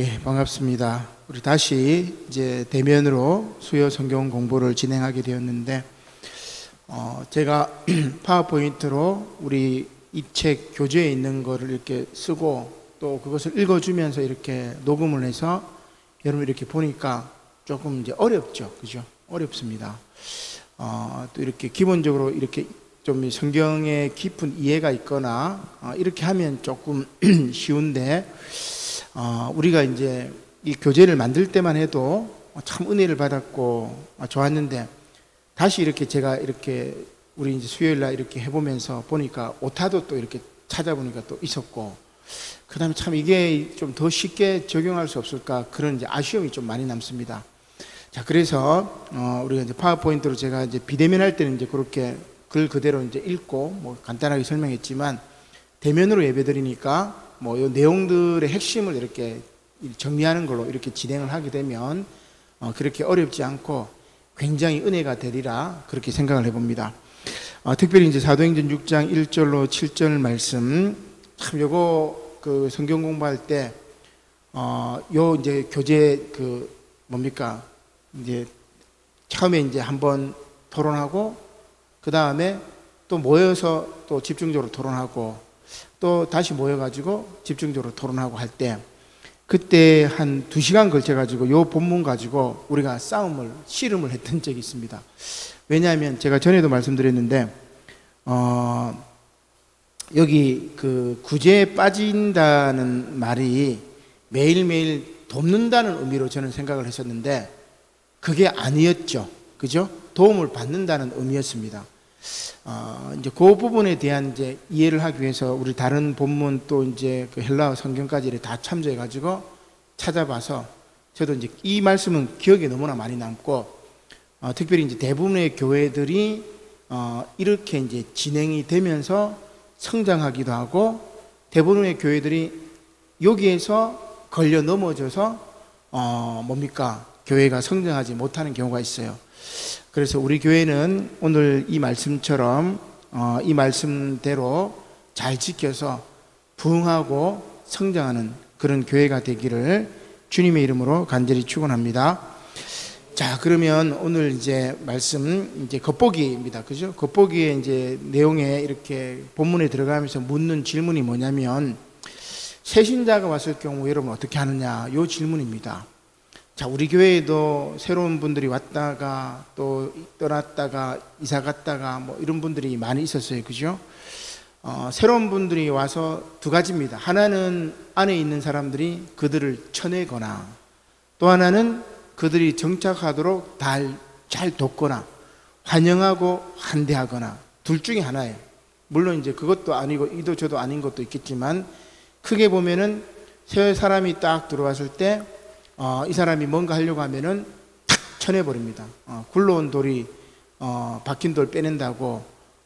예, 반갑습니다. 우리 다시 이제 대면으로 수요 성경 공부를 진행하게 되었는데, 제가 파워포인트로 우리 이 책 교재에 있는 거를 이렇게 쓰고 또 그것을 읽어주면서 이렇게 녹음을 해서 여러분 이렇게 보니까 조금 이제 어렵죠, 그죠? 어렵습니다. 또 이렇게 기본적으로 이렇게 좀 성경에 깊은 이해가 있거나 이렇게 하면 조금 쉬운데, 우리가 이제 이 교재를 만들 때만 해도 참 은혜를 받았고 좋았는데, 다시 이렇게 제가 이렇게 우리 이제 수요일 날 이렇게 해보면서 보니까 오타도 또 이렇게 찾아보니까 또 있었고, 그 다음에 참 이게 좀 더 쉽게 적용할 수 없을까 그런 이제 아쉬움이 좀 많이 남습니다. 자, 그래서 우리가 이제 파워포인트로 제가 이제 비대면 할 때는 이제 그렇게 글 그대로 이제 읽고 뭐 간단하게 설명했지만, 대면으로 예배드리니까 뭐 이 내용들의 핵심을 이렇게 정리하는 걸로 이렇게 진행을 하게 되면 그렇게 어렵지 않고 굉장히 은혜가 되리라 그렇게 생각을 해봅니다. 특별히 이제 사도행전 6장 1절로 7절 말씀, 참 요거 그 성경 공부할 때 요 이제 교재 그 뭡니까 이제 처음에 이제 한번 토론하고 그 다음에 또 모여서 또 집중적으로 토론하고 또 다시 모여가지고 집중적으로 토론하고 할 때, 그때 한 2시간 걸쳐가지고 요 본문 가지고 우리가 씨름을 했던 적이 있습니다. 왜냐하면 제가 전에도 말씀드렸는데, 여기 그 구제에 빠진다는 말이 매일매일 돕는다는 의미로 저는 생각을 했었는데, 그게 아니었죠. 그죠? 도움을 받는다는 의미였습니다. 이제 그 부분에 대한 이제 이해를 하기 위해서 우리 다른 본문 또 이제 그 헬라어 성경까지 다 참조해가지고 찾아봐서, 저도 이제 이 말씀은 기억에 너무나 많이 남고, 특별히 이제 대부분의 교회들이 이렇게 이제 진행이 되면서 성장하기도 하고, 대부분의 교회들이 여기에서 걸려 넘어져서 뭡니까 교회가 성장하지 못하는 경우가 있어요. 그래서 우리 교회는 오늘 이 말씀처럼 이 말씀대로 잘 지켜서 부흥하고 성장하는 그런 교회가 되기를 주님의 이름으로 간절히 축원합니다. 자, 그러면 오늘 이제 말씀 이제 겉보기입니다. 그죠? 겉보기의 이제 내용에 이렇게 본문에 들어가면서 묻는 질문이 뭐냐면, 새신자가 왔을 경우 여러분 어떻게 하느냐, 요 질문입니다. 자, 우리 교회에도 새로운 분들이 왔다가 또 떠났다가 이사 갔다가 뭐 이런 분들이 많이 있었어요. 그죠? 새로운 분들이 와서 두 가지입니다. 하나는 안에 있는 사람들이 그들을 쳐내거나, 또 하나는 그들이 정착하도록 잘 돕거나 환영하고 환대하거나, 둘 중에 하나예요. 물론 이제 그것도 아니고 이도 저도 아닌 것도 있겠지만, 크게 보면은 새 사람이 딱 들어왔을 때 이 사람이 뭔가 하려고 하면은 탁 쳐내버립니다. 굴러온 돌이 박힌 돌 빼낸다고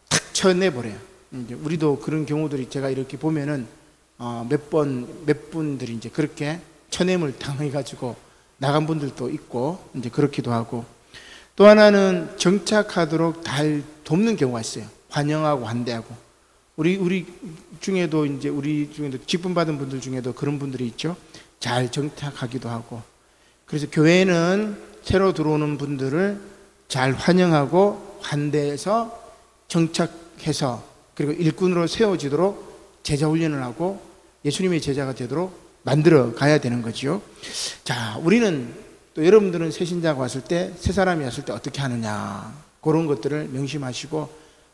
탁 쳐내버려요. 이제 우리도 그런 경우들이 제가 이렇게 보면은 몇 분들이 이제 그렇게 쳐냄을 당해가지고 나간 분들도 있고 이제 그렇기도 하고, 또 하나는 정착하도록 잘 돕는 경우가 있어요. 환영하고 환대하고. 우리 중에도 이제 우리 중에도 직분 받은 분들 중에도 그런 분들이 있죠. 잘 정착하기도 하고. 그래서 교회는 새로 들어오는 분들을 잘 환영하고 환대해서 정착해서, 그리고 일꾼으로 세워지도록 제자 훈련을 하고 예수님의 제자가 되도록 만들어 가야 되는 거죠. 자, 우리는 또 여러분들은 새신자가 왔을 때, 새 사람이 왔을 때 어떻게 하느냐, 그런 것들을 명심하시고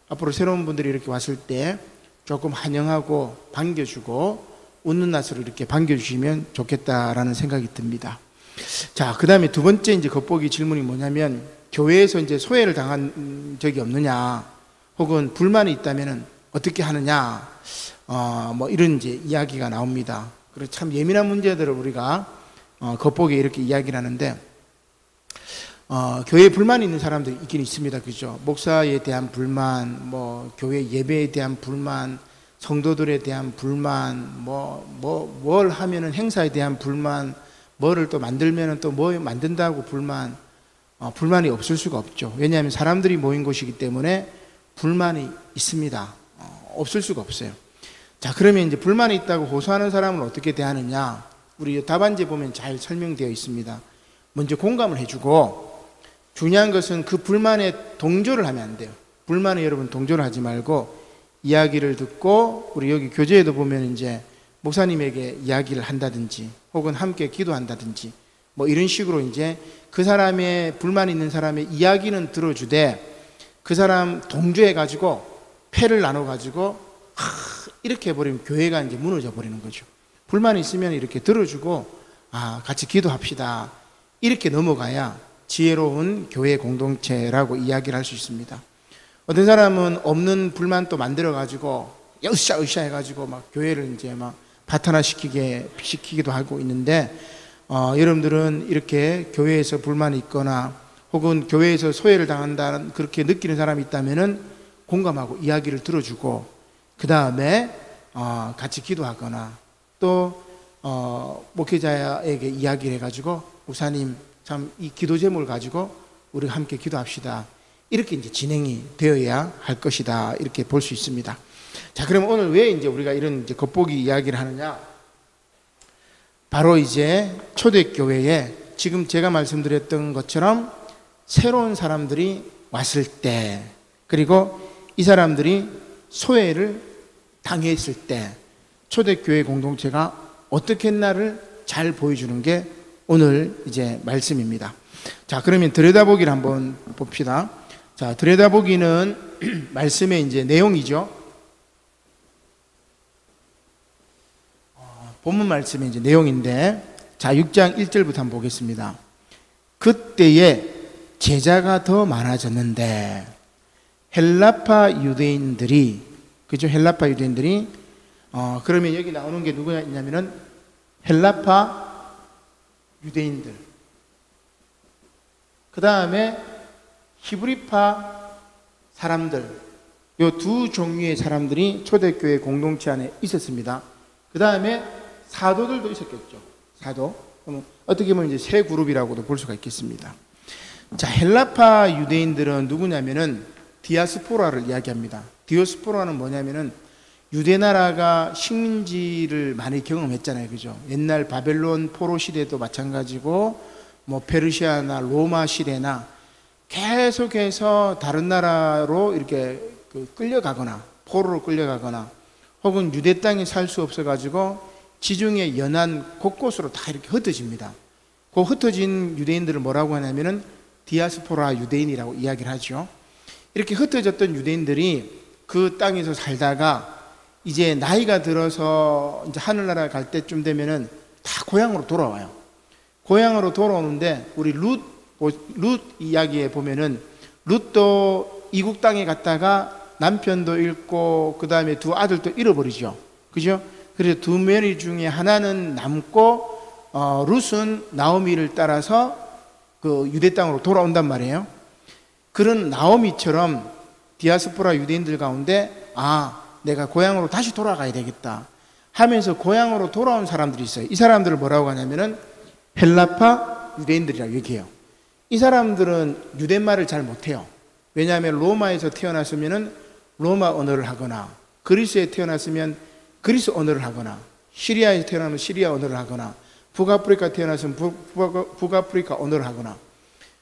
앞으로 새로운 분들이 이렇게 왔을 때 조금 환영하고 반겨주고 웃는 낯으로 이렇게 반겨주시면 좋겠다라는 생각이 듭니다. 자, 그 다음에 두 번째 이제 겉보기 질문이 뭐냐면, 교회에서 이제 소외를 당한 적이 없느냐, 혹은 불만이 있다면은 어떻게 하느냐, 뭐 이런 이제 이야기가 나옵니다. 그래서 참 예민한 문제들을 우리가 겉보기에 이렇게 이야기를 하는데, 교회에 불만이 있는 사람들이 있긴 있습니다. 그죠? 목사에 대한 불만, 뭐 교회 예배에 대한 불만, 성도들에 대한 불만, 뭘 하면은 행사에 대한 불만, 뭐를 또 만들면은 또 뭐 만든다고 불만, 불만이 없을 수가 없죠. 왜냐하면 사람들이 모인 곳이기 때문에 불만이 있습니다. 없을 수가 없어요. 자, 그러면 이제 불만이 있다고 호소하는 사람은 어떻게 대하느냐? 우리 답안지에 보면 잘 설명되어 있습니다. 먼저 공감을 해주고, 중요한 것은 그 불만에 동조를 하면 안 돼요. 불만에 여러분 동조를 하지 말고 이야기를 듣고, 우리 여기 교재에도 보면 이제 목사님에게 이야기를 한다든지 혹은 함께 기도한다든지 뭐 이런 식으로 이제 그 사람의 불만 있는 사람의 이야기는 들어주되 그 사람 동조해 가지고 패를 나눠 가지고 이렇게 해버리면 교회가 이제 무너져 버리는 거죠. 불만이 있으면 이렇게 들어주고 같이 기도합시다 이렇게 넘어가야 지혜로운 교회 공동체라고 이야기를 할 수 있습니다. 어떤 사람은 없는 불만 또 만들어 가지고 으쌰으쌰 해가지고 막 교회를 이제 막 파탄화시키기도 하고 있는데, 여러분들은 이렇게 교회에서 불만이 있거나 혹은 교회에서 소외를 당한다는 그렇게 느끼는 사람이 있다면은 공감하고 이야기를 들어주고 그 다음에 같이 기도하거나 또 목회자에게 이야기를 해가지고 목사님 참 이 기도 제목을 가지고 우리 함께 기도합시다 이렇게 이제 진행이 되어야 할 것이다 이렇게 볼 수 있습니다. 자, 그럼 오늘 왜 이제 우리가 이런 이제 겉보기 이야기를 하느냐? 바로 이제 초대교회에 지금 제가 말씀드렸던 것처럼 새로운 사람들이 왔을 때, 그리고 이 사람들이 소외를 당했을 때 초대교회 공동체가 어떻게 했나를 잘 보여주는 게 오늘 이제 말씀입니다. 자, 그러면 들여다보기를 한번 봅시다. 자, 들여다보기는 말씀의 이제 내용이죠. 본문 말씀의 이제 내용인데, 자, 6장 1절부터 한번 보겠습니다. 그때에 제자가 더 많아졌는데 헬라파 유대인들이, 그죠? 헬라파 유대인들이 그러면 여기 나오는 게 누구냐면은 헬라파 유대인들, 그 다음에 히브리파 사람들, 요 두 종류의 사람들이 초대교회 공동체 안에 있었습니다. 그 다음에 사도들도 있었겠죠. 사도. 그러면 어떻게 보면 이제 세 그룹이라고도 볼 수가 있겠습니다. 자, 헬라파 유대인들은 누구냐면은 디아스포라를 이야기합니다. 디아스포라는 뭐냐면은 유대 나라가 식민지를 많이 경험했잖아요. 그죠? 옛날 바벨론 포로 시대도 마찬가지고 뭐 페르시아나 로마 시대나 계속해서 다른 나라로 이렇게 끌려가거나 포로로 끌려가거나 혹은 유대 땅에 살 수 없어가지고 지중해 연안 곳곳으로 다 이렇게 흩어집니다. 그 흩어진 유대인들을 뭐라고 하냐면은 디아스포라 유대인이라고 이야기를 하죠. 이렇게 흩어졌던 유대인들이 그 땅에서 살다가 이제 나이가 들어서 이제 하늘나라 갈 때쯤 되면은 다 고향으로 돌아와요. 고향으로 돌아오는데 우리 룻 이야기에 보면은 룻도 이국 땅에 갔다가 남편도 잃고 그 다음에 두 아들도 잃어버리죠. 그죠? 그래서 두 며느리 중에 하나는 남고 룻은 나오미를 따라서 그 유대 땅으로 돌아온단 말이에요. 그런 나오미처럼 디아스포라 유대인들 가운데 내가 고향으로 다시 돌아가야 되겠다 하면서 고향으로 돌아온 사람들이 있어요. 이 사람들을 뭐라고 하냐면은 헬라파 유대인들이라고 얘기해요. 이 사람들은 유대말을 잘 못해요. 왜냐하면 로마에서 태어났으면은 로마 언어를 하거나, 그리스에 태어났으면 그리스 언어를 하거나, 시리아에 태어나면 시리아 언어를 하거나, 북아프리카 태어났으면 북아프리카 언어를 하거나,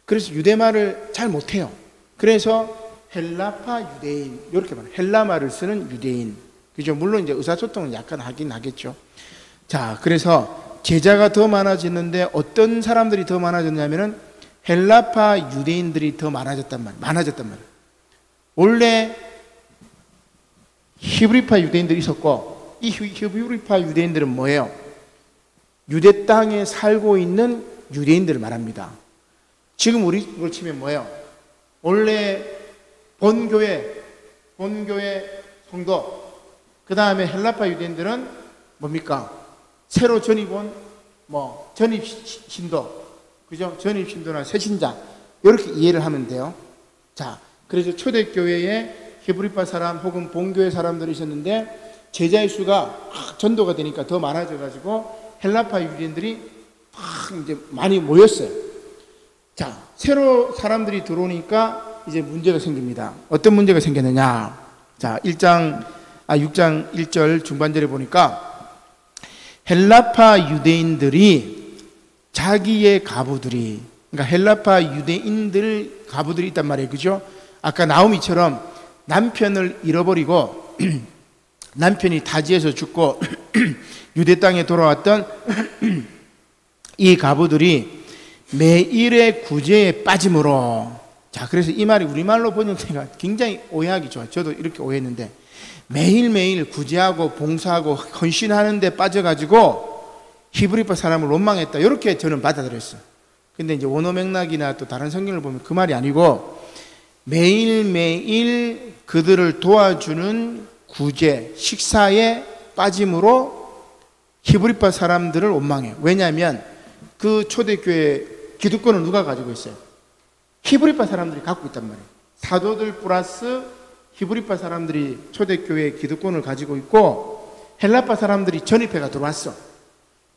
그래서 유대말을 잘 못해요. 그래서 헬라파 유대인, 이렇게 말해요. 헬라말을 쓰는 유대인. 그죠? 물론 이제 의사소통은 약간 하긴 하겠죠. 자, 그래서 제자가 더 많아지는데 어떤 사람들이 더 많아졌냐면은 헬라파 유대인들이 더 많아졌단 말이에요. 원래 히브리파 유대인들이 있었고, 이 히브리파 유대인들은 뭐예요? 유대 땅에 살고 있는 유대인들을 말합니다. 지금 우리로 치면 뭐예요? 원래 본교회 성도, 그 다음에 헬라파 유대인들은 뭡니까? 새로 전입 온 전입 신도, 그죠? 전입 신도나 새신자, 이렇게 이해를 하면 돼요. 자, 그래서 초대교회에 히브리파 사람 혹은 본교회 사람들이 있었는데 제자의 수가 전도가 되니까 더 많아져가지고 헬라파 유대인들이 이제 많이 모였어요. 자, 새로 사람들이 들어오니까 이제 문제가 생깁니다. 어떤 문제가 생겼느냐? 자, 6장 1절 중반절에 보니까 헬라파 유대인들이 자기의 가부들이, 그러니까 헬라파 유대인들 가부들이 있단 말이에요. 그죠? 아까 나오미처럼 남편을 잃어버리고 남편이 타지에서 죽고 유대 땅에 돌아왔던 이 가부들이 매일의 구제에 빠짐으로, 자, 그래서 이 말이 우리말로 번역되니까 굉장히 오해하기 좋아요. 저도 이렇게 오해했는데, 매일매일 구제하고 봉사하고 헌신하는 데 빠져가지고 히브리파 사람을 원망했다, 이렇게 저는 받아들였어요. 근데 이제 원어 맥락이나 또 다른 성경을 보면 그 말이 아니고, 매일매일 그들을 도와주는 구제, 식사에 빠짐으로 히브리파 사람들을 원망해요. 왜냐하면 그 초대교회 기득권을 누가 가지고 있어요? 히브리파 사람들이 갖고 있단 말이에요. 사도들 플러스 히브리파 사람들이 초대교회 기득권을 가지고 있고, 헬라파 사람들이 전입해가 들어왔어.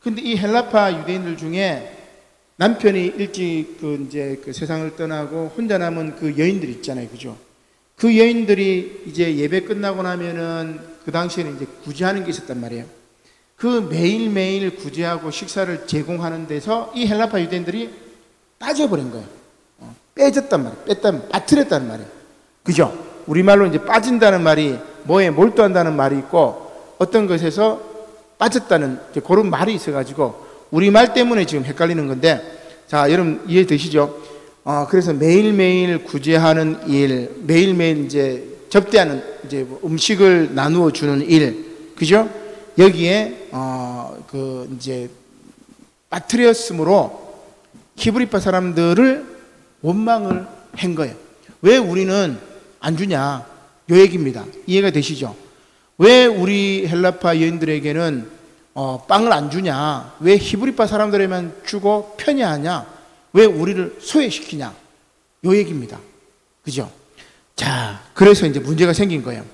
근데 이 헬라파 유대인들 중에 남편이 일찍 그 세상을 떠나고 혼자 남은 그 여인들 있잖아요. 그죠? 그 여인들이 이제 예배 끝나고 나면은 그 당시에는 이제 구제하는 게 있었단 말이에요. 그 매일매일 구제하고 식사를 제공하는 데서 이 헬라파 유대인들이 빠져버린 거예요. 빼졌단 말이에요. 빠뜨렸다는 말이에요. 그죠? 우리말로 이제 빠진다는 말이 뭐에 몰두한다는 말이 있고, 어떤 것에서 빠졌다는 그런 말이 있어가지고 우리말 때문에 지금 헷갈리는 건데, 자, 여러분 이해되시죠? 그래서 매일매일 구제하는 일, 매일매일 이제 접대하는, 이제 음식을 나누어 주는 일, 그죠? 여기에 이제 빠뜨렸으므로 히브리파 사람들을 원망을 한 거예요. 왜 우리는 안 주냐? 요 얘기입니다. 이해가 되시죠? 왜 우리 헬라파 여인들에게는 빵을 안 주냐? 왜 히브리파 사람들에만 주고 편애하냐? 왜 우리를 소외시키냐? 요 얘기입니다. 그죠? 자, 그래서 이제 문제가 생긴 거예요.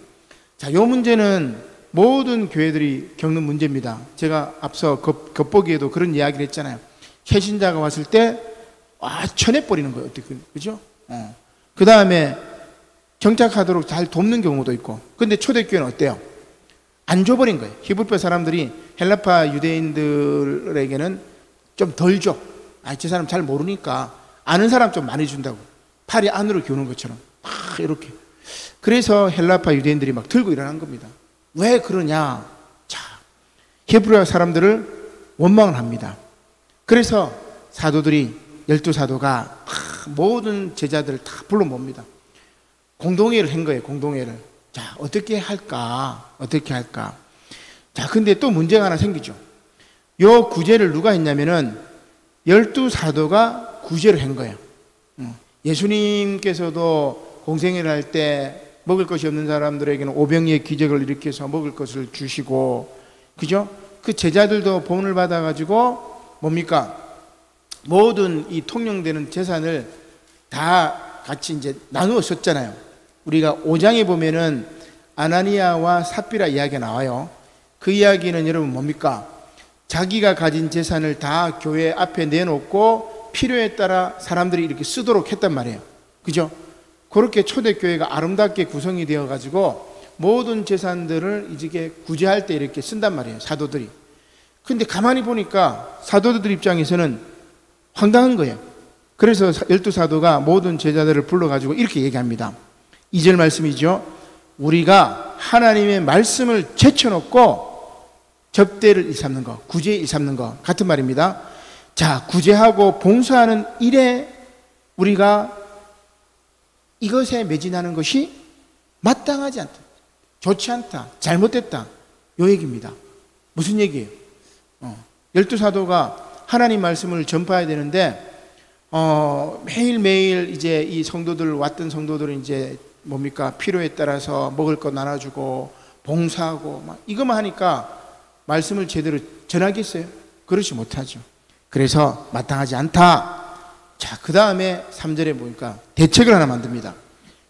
자, 요 문제는 모든 교회들이 겪는 문제입니다. 제가 앞서 겉보기에도 그런 이야기를 했잖아요. 새신자가 왔을 때 쳐내버리는 거예요. 어떻게, 그죠? 그 다음에 정착하도록 잘 돕는 경우도 있고. 근데 초대교회는 어때요? 안 줘버린 거예요. 히브리파 사람들이 헬라파 유대인들에게는 좀 덜 줘. 저 사람 잘 모르니까 아는 사람 좀 많이 준다고. 팔이 안으로 기우는 것처럼 막 이렇게. 그래서 헬라파 유대인들이 막 들고 일어난 겁니다. 왜 그러냐? 자, 히브리파 사람들을 원망을 합니다. 그래서 사도들이, 12사도가 모든 제자들을 다 불러 몹니다. 공동회를 한 거예요. 공동회를. 자, 어떻게 할까? 어떻게 할까? 자, 근데 또 문제가 하나 생기죠. 요 구제를 누가 했냐면은 12사도가 구제를 한 거예요. 예수님께서도 공생애를 할 때 먹을 것이 없는 사람들에게는 오병이의 기적을 일으켜서 먹을 것을 주시고, 그죠? 그 제자들도 본을 받아가지고 뭡니까? 모든 이 통용되는 재산을 다 같이 이제 나누어 썼잖아요. 우리가 5장에 보면은 아나니아와 삽비라 이야기가 나와요. 그 이야기는 여러분 뭡니까? 자기가 가진 재산을 다 교회 앞에 내놓고 필요에 따라 사람들이 이렇게 쓰도록 했단 말이에요. 그죠? 그렇게 초대교회가 아름답게 구성이 되어가지고 모든 재산들을 이제 구제할 때 이렇게 쓴단 말이에요. 사도들이. 근데 가만히 보니까 사도들 입장에서는 황당한 거예요. 그래서 12사도가 모든 제자들을 불러가지고 이렇게 얘기합니다. 2절 말씀이죠. 우리가 하나님의 말씀을 제쳐놓고 접대를 일삼는 거, 구제에 일삼는 거 같은 말입니다. 자, 구제하고 봉사하는 일에 우리가 이것에 매진하는 것이 마땅하지 않다, 좋지 않다, 잘못됐다, 요 얘기입니다. 무슨 얘기예요? 12사도가 하나님 말씀을 전파해야 되는데 매일매일 이제 이 성도들, 왔던 성도들은 이제 뭡니까? 필요에 따라서 먹을 거 나눠주고 봉사하고 막 이것만 하니까 말씀을 제대로 전하겠어요? 그렇지 못하죠. 그래서 마땅하지 않다. 자, 그 다음에 3절에 보니까 대책을 하나 만듭니다.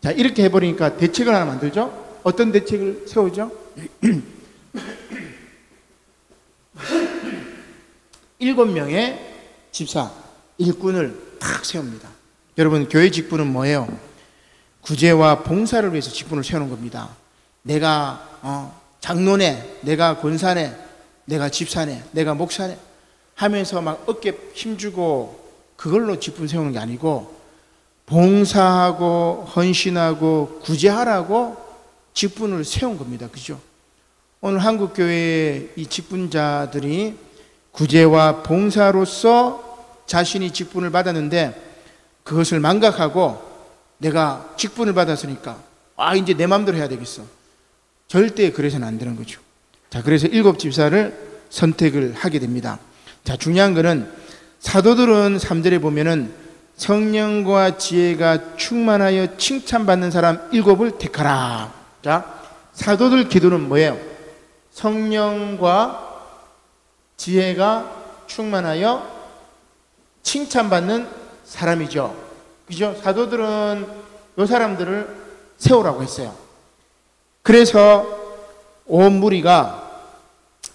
자, 이렇게 해버리니까 대책을 하나 만들죠. 어떤 대책을 세우죠? 7명의 집사, 일꾼을 딱 세웁니다. 여러분, 교회 직분은 뭐예요? 구제와 봉사를 위해서 직분을 세우는 겁니다. 내가 장로네, 내가 권사네, 내가 집사네, 내가 목사네 하면서 막 어깨 힘주고 그걸로 직분 세우는 게 아니고 봉사하고 헌신하고 구제하라고 직분을 세운 겁니다. 그죠? 오늘 한국교회의 이 직분자들이 구제와 봉사로서 자신이 직분을 받았는데 그것을 망각하고 내가 직분을 받았으니까 이제 내 마음대로 해야 되겠어. 절대 그래서는 안 되는 거죠. 자, 그래서 7 집사를 선택을 하게 됩니다. 자, 중요한 거는 사도들은 3절에 보면은 성령과 지혜가 충만하여 칭찬받는 사람 7을 택하라. 자, 사도들 기도는 뭐예요? 성령과 지혜가 충만하여 칭찬받는 사람이죠. 그죠? 사도들은 이 사람들을 세우라고 했어요. 그래서 온 무리가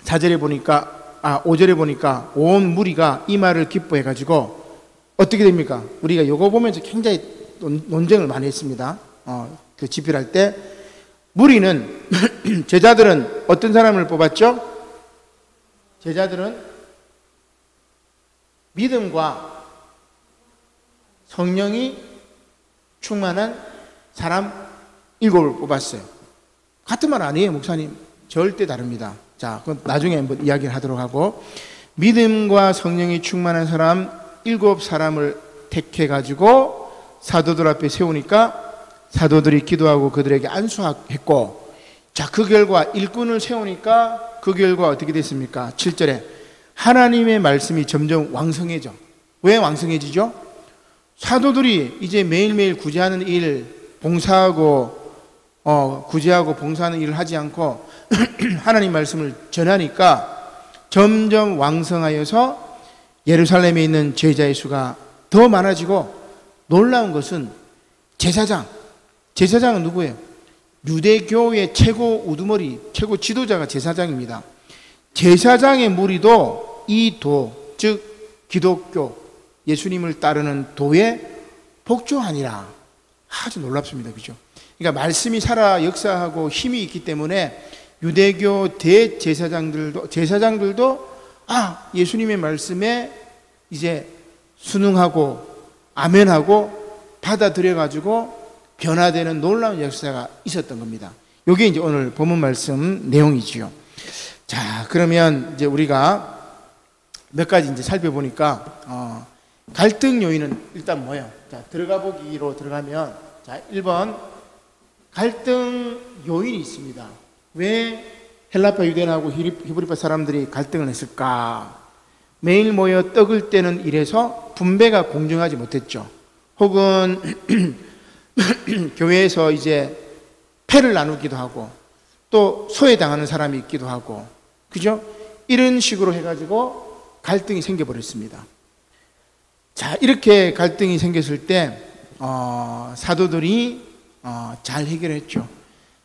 4절에 보니까 5절에 보니까 온 무리가 이 말을 기뻐해 가지고 어떻게 됩니까? 우리가 요거 보면서 굉장히 논쟁을 많이 했습니다. 그 집필할 때 무리는 제자들은 어떤 사람을 뽑았죠? 제자들은 믿음과 성령이 충만한 사람 7을 뽑았어요. 같은 말 아니에요, 목사님. 절대 다릅니다. 자, 그건 나중에 한번 이야기를 하도록 하고, 믿음과 성령이 충만한 사람 7사람을 택해가지고 사도들 앞에 세우니까 사도들이 기도하고 그들에게 안수했고, 자, 그 결과 일꾼을 세우니까 그 결과 어떻게 됐습니까? 7절에 하나님의 말씀이 점점 왕성해져. 왜 왕성해지죠? 사도들이 이제 매일매일 구제하는 일, 봉사하고 구제하고 봉사하는 일을 하지 않고 하나님 말씀을 전하니까 점점 왕성하여서 예루살렘에 있는 제자의 수가 더 많아지고, 놀라운 것은 제사장은 누구예요? 유대교의 최고 우두머리, 최고 지도자가 제사장입니다. 제사장의 무리도 이 도, 즉 기독교, 예수님을 따르는 도에 복종하니라. 아주 놀랍습니다. 그죠? 그러니까 말씀이 살아 역사하고 힘이 있기 때문에 유대교 대제사장들도 예수님의 말씀에 이제 순응하고 아멘하고 받아들여가지고 변화되는 놀라운 역사가 있었던 겁니다. 이게 이제 오늘 본문 말씀 내용이지요. 자, 그러면 이제 우리가 몇 가지 이제 살펴보니까 갈등 요인은 일단 뭐예요? 자, 들어가 보기로 들어가면, 자, 1번 갈등 요인이 있습니다. 왜 헬라파 유대인하고 히브리파 사람들이 갈등을 했을까? 매일 모여 떡을 떼는 일에서 분배가 공정하지 못했죠. 혹은 교회에서 이제 패를 나누기도 하고 또 소외당하는 사람이 있기도 하고, 그죠? 이런 식으로 해가지고 갈등이 생겨버렸습니다. 자, 이렇게 갈등이 생겼을 때 사도들이 잘 해결했죠.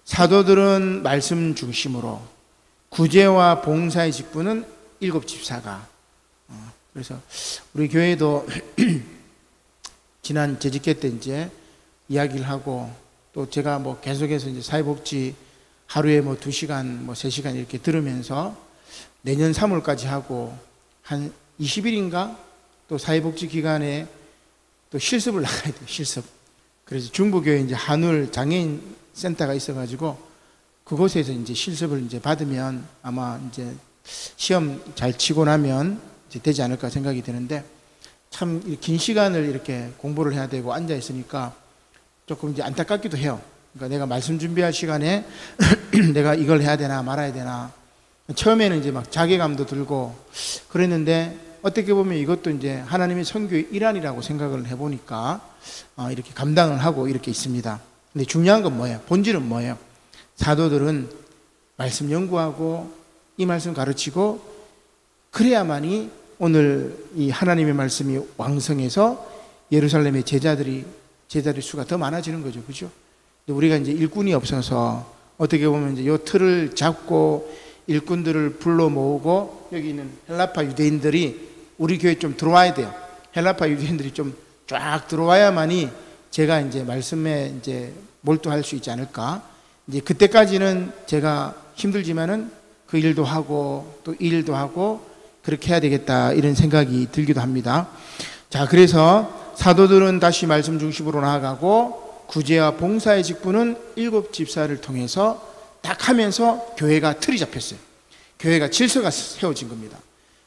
사도들은 말씀 중심으로, 구제와 봉사의 직분은 7 집사가. 그래서 우리 교회도 지난 재직회 때 이제 이야기를 하고, 또 제가 뭐 계속해서 이제 사회복지 하루에 뭐 2시간, 뭐 3시간 이렇게 들으면서 내년 3월까지 하고, 한 20일인가 또 사회복지 기관에 또 실습을 나가야 돼요, 실습. 그래서 중부교회 이제 한울 장애인 센터가 있어가지고 그곳에서 이제 실습을 이제 받으면 아마 이제 시험 잘 치고 나면 이제 되지 않을까 생각이 드는데, 참 긴 시간을 이렇게 공부를 해야 되고 앉아 있으니까 조금 이제 안타깝기도 해요. 그러니까 내가 말씀 준비할 시간에 내가 이걸 해야 되나 말아야 되나, 처음에는 이제 막 자괴감도 들고 그랬는데, 어떻게 보면 이것도 이제 하나님의 선교의 일환이라고 생각을 해보니까 이렇게 감당을 하고 이렇게 있습니다. 근데 중요한 건 뭐예요? 본질은 뭐예요? 사도들은 말씀 연구하고 이 말씀 가르치고, 그래야만이 오늘 이 하나님의 말씀이 왕성해서 예루살렘의 제자들의 수가 더 많아지는 거죠. 그죠? 근데 우리가 이제 일꾼이 없어서 어떻게 보면 이제 요 틀을 잡고 일꾼들을 불러 모으고, 여기 있는 헬라파 유대인들이 우리 교회에 좀 들어와야 돼요. 헬라파 유대인들이 좀 쫙 들어와야만이 제가 이제 말씀에 이제 몰두할 수 있지 않을까. 이제 그때까지는 제가 힘들지만은 그 일도 하고 또 이 일도 하고 그렇게 해야 되겠다 이런 생각이 들기도 합니다. 자, 그래서 사도들은 다시 말씀 중심으로 나아가고 구제와 봉사의 직분은 7 집사를 통해서 딱 하면서 교회가 틀이 잡혔어요. 교회가 질서가 세워진 겁니다.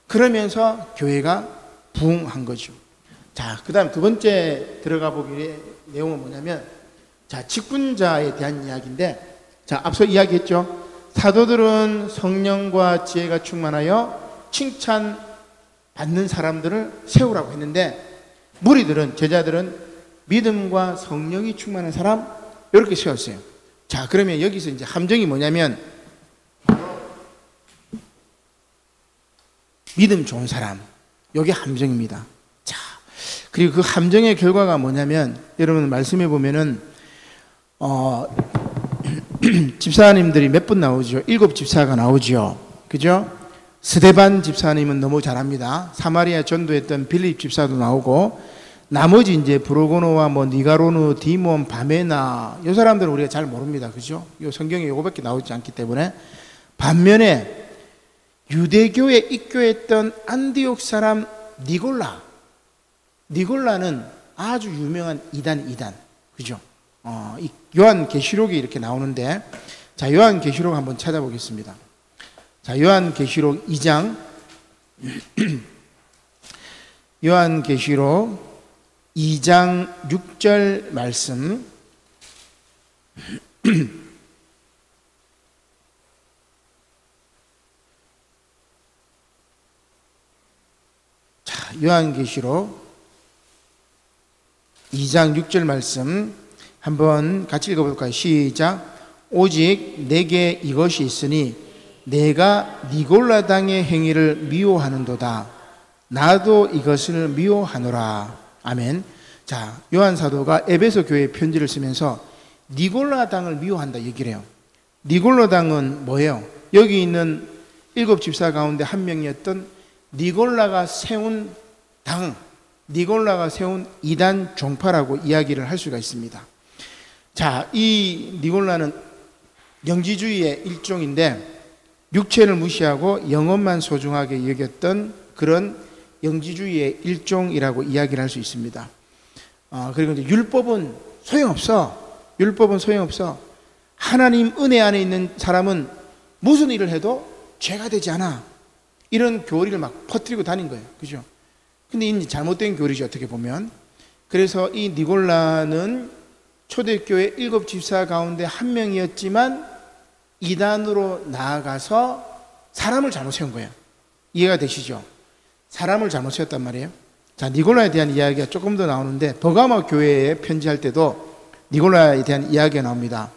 그러면서 교회가 부흥한 거죠. 자, 그 다음 두 번째 들어가 보기에 내용은 뭐냐면, 자, 직분자에 대한 이야기인데, 자, 앞서 이야기했죠. 사도들은 성령과 지혜가 충만하여 칭찬 받는 사람들을 세우라고 했는데, 무리들은, 제자들은 믿음과 성령이 충만한 사람, 이렇게 세웠어요. 자, 그러면 여기서 이제 함정이 뭐냐면, 믿음 좋은 사람, 이게 함정입니다. 자, 그리고 그 함정의 결과가 뭐냐면, 여러분 말씀해 보면은 집사님들이 몇 분 나오죠? 7 집사가 나오죠. 그죠? 스데반 집사님은 너무 잘합니다. 사마리아 전도했던 빌립 집사도 나오고, 나머지 이제 브로고노와 뭐 니가로누, 디몬, 바메나, 이 사람들은 우리가 잘 모릅니다. 그죠? 이 성경에 이거밖에 나오지 않기 때문에. 반면에 유대교에 입교했던 안디옥 사람 니골라는 아주 유명한 이단. 그죠? 요한계시록이 이렇게 나오는데, 자, 요한계시록 한번 찾아보겠습니다. 자, 요한계시록 2장 요한계시록 2장 6절 말씀. 자, 요한계시록 2장 6절 말씀 한번 같이 읽어볼까요? 시작. 오직 내게 이것이 있으니 내가 니골라당의 행위를 미워하는도다. 나도 이것을 미워하노라. 아멘. 자, 요한 사도가 에베소 교회에 편지를 쓰면서 니골라당을 미워한다 얘기를 해요. 니골라당은 뭐예요? 여기 있는 7 집사 가운데 한 명이었던 니골라가 세운 당, 니골라가 세운 이단 종파라고 이야기를 할 수가 있습니다. 자, 이 니골라는 영지주의의 일종인데, 육체를 무시하고 영혼만 소중하게 여겼던 그런 영지주의의 일종이라고 이야기를 할 수 있습니다. 그리고 이제 율법은 소용없어. 하나님 은혜 안에 있는 사람은 무슨 일을 해도 죄가 되지 않아. 이런 교리를 막 퍼뜨리고 다닌 거예요. 그죠? 근데 이 잘못된 교리죠, 어떻게 보면. 그래서 이 니골라는 초대교회 7 집사 가운데 한 명이었지만 이단으로 나아가서 사람을 잘못 세운 거예요. 이해가 되시죠? 사람을 잘못 세웠단 말이에요. 자, 니골라에 대한 이야기가 조금 더 나오는데, 버가모 교회에 편지할 때도 니골라에 대한 이야기가 나옵니다.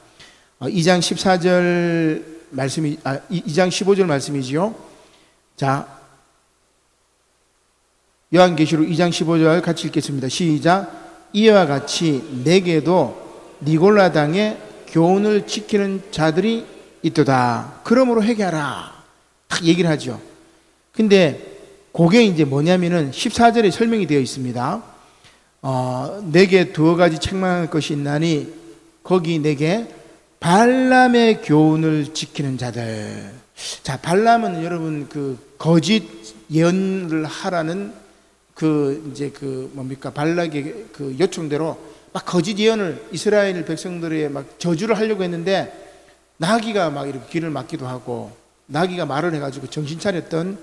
2장 14절 말씀이, 2장 15절 말씀이지요. 자, 요한계시록 2장 15절 같이 읽겠습니다. 시작. 이와 같이 내게도 니골라당의 교훈을 지키는 자들이 있도다. 그러므로 회개하라. 딱 얘기를 하죠. 근데 그게 이제 뭐냐면은 14절에 설명이 되어 있습니다. 내게 2가지 책망할 것이 있나니 거기 내게 발람의 교훈을 지키는 자들. 자, 발람은 여러분 그 거짓 예언을 하라는 발락의 그 요청대로 막 거짓 예언을 이스라엘 백성들의 막 저주를 하려고 했는데, 나귀가 막 이렇게 길을 막기도 하고 나귀가 말을 해가지고 정신 차렸던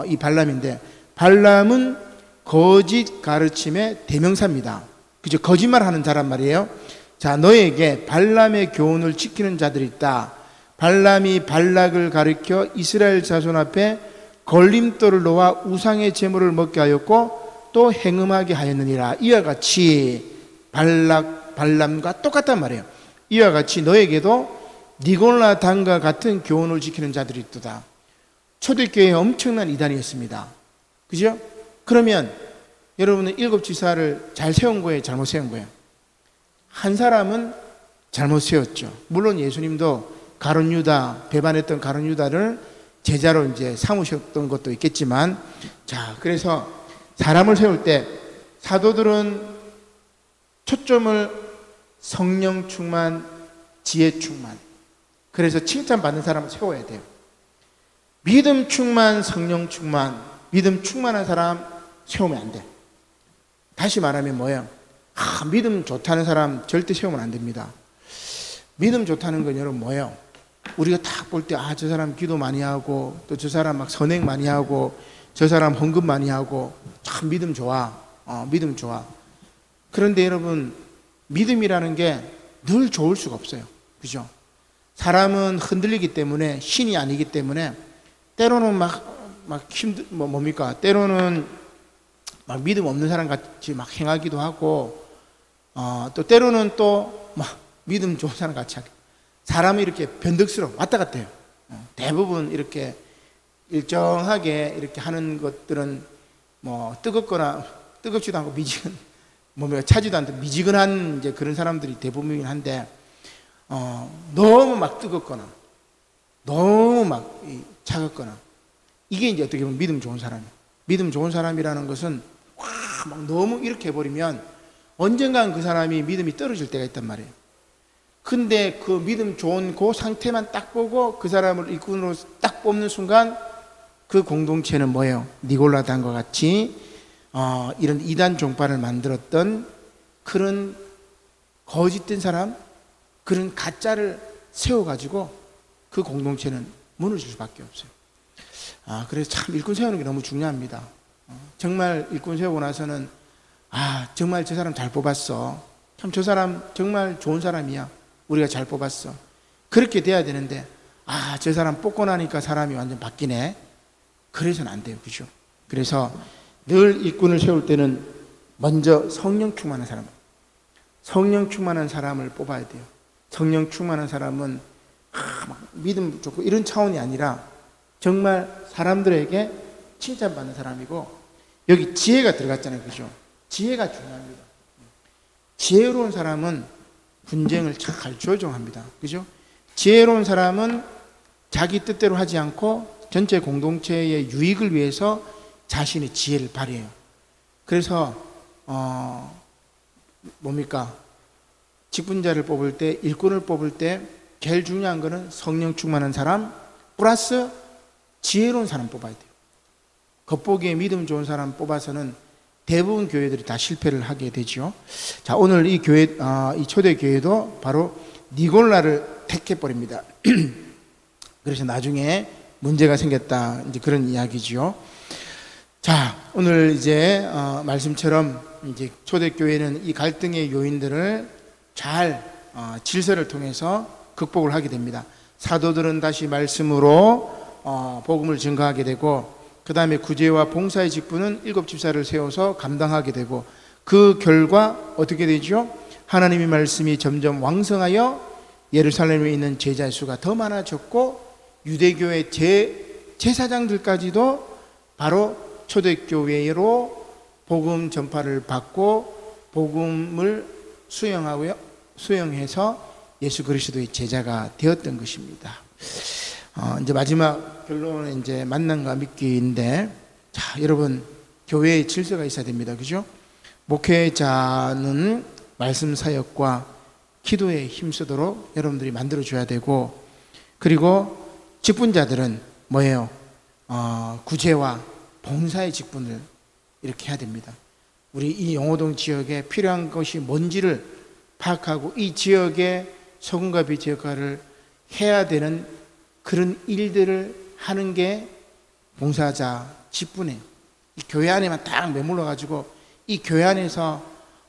이 발람인데, 발람은 거짓 가르침의 대명사입니다. 그죠? 거짓말 하는 자란 말이에요. 자, 너에게 발람의 교훈을 지키는 자들이 있다. 발람이 발락을 가리켜 이스라엘 자손 앞에 걸림돌을 놓아 우상의 제물을 먹게 하였고 또 행음하게 하였느니라. 이와 같이 발람과 똑같단 말이에요. 이와 같이 너에게도 니골라 당과 같은 교훈을 지키는 자들이 있도다. 초대교회에 엄청난 이단이었습니다. 그죠? 그러면 여러분은 7 지사를 잘 세운 거예요, 잘못 세운 거예요? 한 사람은 잘못 세웠죠. 물론 예수님도 가룟 유다, 배반했던 가룟 유다를 제자로 이제 삼으셨던 것도 있겠지만, 자, 그래서 사람을 세울 때 사도들은 초점을 성령 충만, 지혜 충만. 그래서 칭찬받는 사람을 세워야 돼요. 믿음 충만, 성령 충만, 믿음 충만한 사람 세우면 안 돼. 다시 말하면 뭐예요? 믿음 좋다는 사람 절대 세우면 안 됩니다. 믿음 좋다는 건 여러분 뭐예요? 우리가 딱 볼 때 저 사람 기도 많이 하고, 또 저 사람 막 선행 많이 하고, 저 사람 헌금 많이 하고, 참 믿음 좋아. 믿음 좋아. 그런데 여러분, 믿음이라는 게 늘 좋을 수가 없어요. 그죠? 사람은 흔들리기 때문에, 신이 아니기 때문에 때로는 뭡니까? 때로는 막 믿음 없는 사람 같이 막 행하기도 하고, 또 때로는 또 막 믿음 좋은 사람 같이 하고, 사람이 이렇게 변덕스러워 왔다 갔다 해요. 대부분 이렇게 일정하게 이렇게 하는 것들은 뭐 뜨겁지도 않고 차지도 않고 미지근한 이제 그런 사람들이 대부분이긴 한데, 너무 막 뜨겁거나 너무 막 차갑거나, 이게 이제 어떻게 보면 믿음 좋은 사람이에요. 믿음 좋은 사람이라는 것은 막 너무 이렇게 해버리면 언젠간 그 사람이 믿음이 떨어질 때가 있단 말이에요. 근데 그 믿음 좋은 그 상태만 딱 보고 그 사람을 일꾼으로 딱 뽑는 순간, 그 공동체는 뭐예요? 니골라단과 같이 이런 이단 종파를 만들었던 그런 거짓된 사람, 그런 가짜를 세워가지고 그 공동체는 무너질 수밖에 없어요. 그래서 참 일꾼 세우는 게 너무 중요합니다. 정말 일꾼 세우고 나서는 정말 저 사람 잘 뽑았어. 참 저 사람 정말 좋은 사람이야. 우리가 잘 뽑았어. 그렇게 돼야 되는데, 저 사람 뽑고 나니까 사람이 완전 바뀌네. 그래서는 안 돼요. 그죠? 그래서 늘 일꾼을 세울 때는 먼저 성령 충만한 사람을 뽑아야 돼요. 성령 충만한 사람은 막 믿음 좋고 이런 차원이 아니라 정말 사람들에게 칭찬받는 사람이고, 여기 지혜가 들어갔잖아요. 그죠? 지혜가 중요합니다. 지혜로운 사람은 분쟁을 잘 조정합니다. 그죠? 지혜로운 사람은 자기 뜻대로 하지 않고 전체 공동체의 유익을 위해서 자신의 지혜를 발휘해요. 그래서 직분자를 뽑을 때, 일꾼을 뽑을 때 제일 중요한 거는 성령 충만한 사람 플러스 지혜로운 사람 뽑아야 돼요. 겉보기에 믿음 좋은 사람 뽑아서는 대부분 교회들이 다 실패를 하게 되죠. 자, 오늘 이 교회, 이 초대 교회도 바로 니골라를 택해버립니다. 그래서 나중에 문제가 생겼다, 이제 그런 이야기죠. 자, 오늘 이제 말씀처럼 이제 초대 교회는 이 갈등의 요인들을 잘 질서를 통해서 극복을 하게 됩니다. 사도들은 다시 말씀으로 복음을 증거하게 되고, 그 다음에 구제와 봉사의 직분은 7 집사를 세워서 감당하게 되고, 그 결과 어떻게 되죠? 하나님의 말씀이 점점 왕성하여 예루살렘에 있는 제자의 수가 더 많아졌고, 유대교의 제사장들까지도 바로 초대교회로 복음 전파를 받고 복음을 수용해서 예수 그리스도의 제자가 되었던 것입니다. 이제 마지막 결론은 이제 만남과 믿기인데, 자, 여러분, 교회의 질서가 있어야 됩니다. 그죠? 목회자는 말씀 사역과 기도에 힘쓰도록 여러분들이 만들어줘야 되고, 그리고 직분자들은 뭐예요? 구제와 봉사의 직분을 이렇게 해야 됩니다. 우리 이 영호동 지역에 필요한 것이 뭔지를 파악하고 이 지역의 소금과 빛의 역할을 해야 되는 그런 일들을 하는 게 봉사자 직분이에요. 이 교회 안에만 딱 매몰러 가지고 이 교회 안에서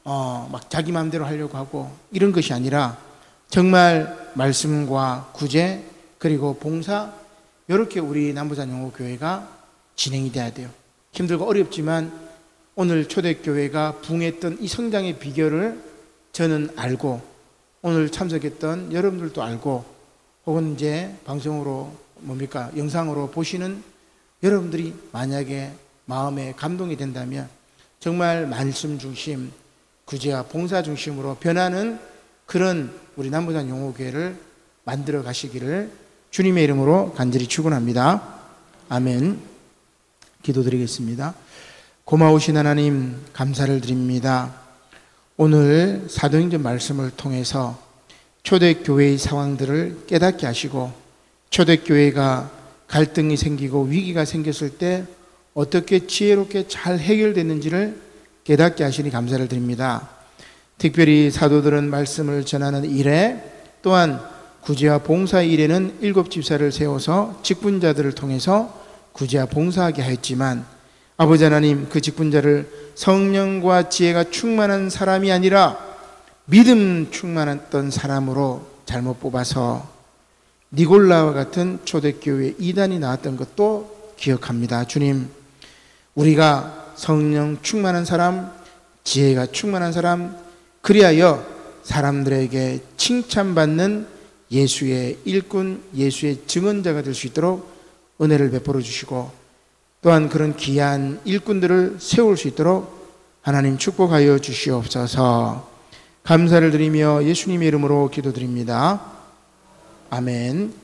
막 자기 마음대로 하려고 하고 이런 것이 아니라 정말 말씀과 구제 그리고 봉사, 이렇게 우리 남부산 영호교회가 진행이 돼야 돼요. 힘들고 어렵지만 오늘 초대교회가 부흥했던 이 성장의 비결을 저는 알고, 오늘 참석했던 여러분들도 알고, 혹은 이제 방송으로 영상으로 보시는 여러분들이 만약에 마음에 감동이 된다면 정말 말씀 중심, 구제와 봉사 중심으로 변하는 그런 우리 남부산 영호교회를 만들어 가시기를 주님의 이름으로 간절히 축원합니다. 아멘. 기도드리겠습니다. 고마우신 하나님, 감사를 드립니다. 오늘 사도행전 말씀을 통해서 초대교회의 상황들을 깨닫게 하시고 초대교회가 갈등이 생기고 위기가 생겼을 때 어떻게 지혜롭게 잘 해결됐는지를 깨닫게 하시니 감사를 드립니다. 특별히 사도들은 말씀을 전하는 일에, 또한 구제와 봉사 일에는 7집사를 세워서 직분자들을 통해서 구제와 봉사하게 하였지만, 아버지 하나님, 그 직분자를 성령과 지혜가 충만한 사람이 아니라 믿음 충만했던 사람으로 잘못 뽑아서 니골라와 같은 초대교회 이단이 나왔던 것도 기억합니다. 주님, 우리가 성령 충만한 사람, 지혜가 충만한 사람, 그리하여 사람들에게 칭찬받는 예수의 일꾼, 예수의 증언자가 될 수 있도록 은혜를 베풀어 주시고, 또한 그런 귀한 일꾼들을 세울 수 있도록 하나님 축복하여 주시옵소서. 감사를 드리며 예수님의 이름으로 기도드립니다. 아멘.